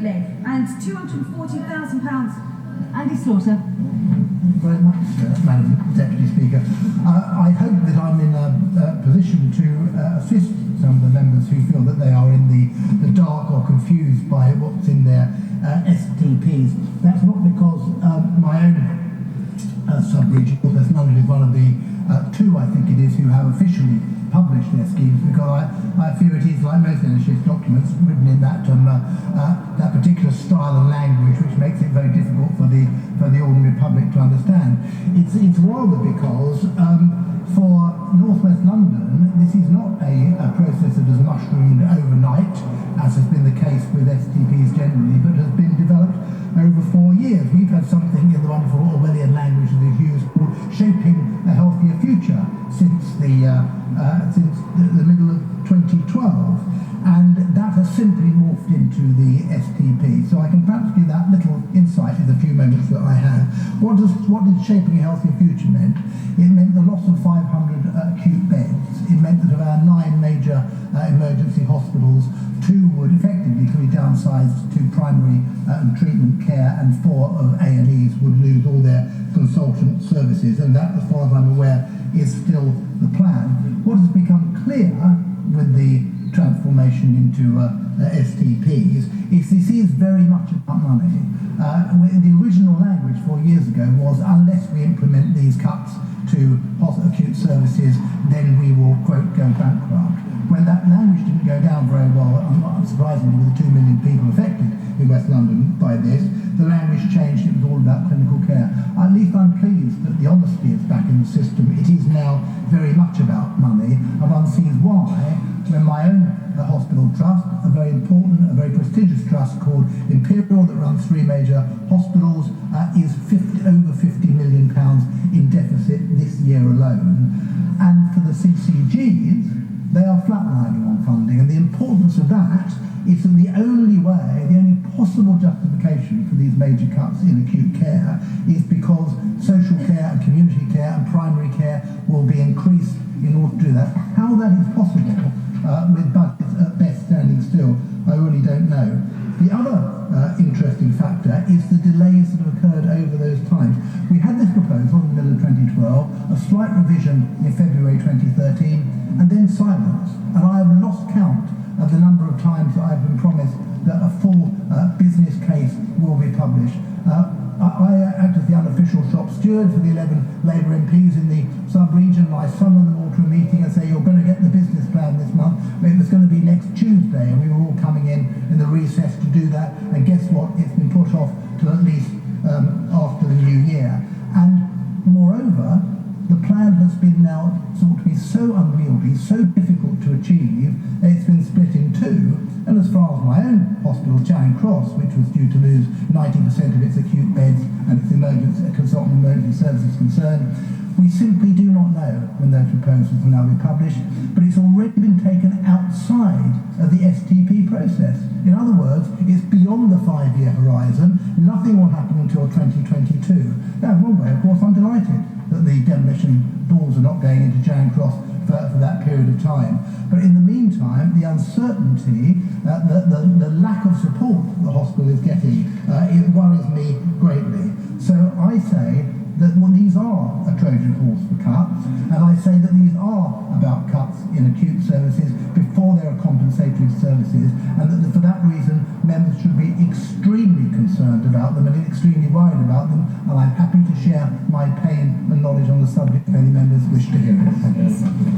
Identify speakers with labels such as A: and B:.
A: completely. And £240,000. Andy Slaughter.
B: Very much, Madam Deputy Speaker. I hope that I'm in a position to assist some of the members who feel that they are in the dark or confused by what's in their STPs. That's not because my own sub-region, North London, is one of the two, I think it is, who have officially published their schemes, because I fear it is, like most NHS documents, written in that that particular style and language, which makes it very difficult for the ordinary public to understand. It's rather because for North West London, this is not a process that has mushroomed overnight, as has been the case with STPs generally, but has been developed over 4 years. We've had something in the wonderful Orwellian language that is used called shaping a healthier future since the middle of 2012, and that has simply morphed into the STP. So I can perhaps give that little insight in the few moments that I have. What did shaping a healthier future meant? It meant the loss of 500 acute beds. It meant that of our 9 major emergency hospitals, 2 would effectively be downsized to primary and treatment care, and 4 of A&Es would lose all their consultant services, and that, as far as I'm aware, is still the plan. What has become clear with the transformation into STPs is this is very much about money. The original language 4 years ago was, unless we implement these cuts to acute services, then we will, quote, go bankrupt. When that language didn't go down very well, unsurprisingly, with the 2 million people affected in West London by this, the language changed. It was all about clinical care. At least I'm pleased that the honesty is back in the system. It is now very much about money, and one sees why when my own hospital trust, a very important, a very prestigious trust called Imperial that runs 3 major hospitals, is over £50 million in deficit this year alone. And for the CCGs, they are flatlining on funding, and the importance of that is that the only possible justification for these major cuts in acute care is because social care and community care and primary care will be increased in order to do that. How that is possible with budgets at best standing still, I really don't know. The other interesting factor is the delays that have occurred over those times. We had this proposal in the middle of 2012, a slight revision in February 2013, and then silence. And I have lost count of the number of times that I've been promised that a full business case will be published. I act as the unofficial shop steward for the 11 Labour MPs in the sub-region. I summon them all to a meeting and say, you're going to get the business plan this month. It was going to be next Tuesday, and we were all coming in the recess to do that. And guess what? It's been put off to at least after the new year. And moreover, the plan has been now thought to be so unwieldy, so difficult to achieve, it's been split in 2. And as far as my own hospital, Charing Cross, which was due to lose 90% of its acute beds and its consultant emergency services concerned, we simply do not know when those proposals will now be published, but it's already been taken outside of the STP process. In other words, it's beyond the 5-year horizon. Nothing will happen until 2022. Now, in one way, of course, I'm delighted that the demolition balls are not going into Charing Cross for that period of time. But in the meantime, the uncertainty, the lack of support the hospital is getting, it worries me greatly. So I say that these are a Trojan horse for cuts, and I say that these are about cuts in acute services before there are compensatory services, and that for that reason members should be extremely concerned about them and extremely worried about them, and I'm happy to share my pain and knowledge on the subject if any members wish to hear it.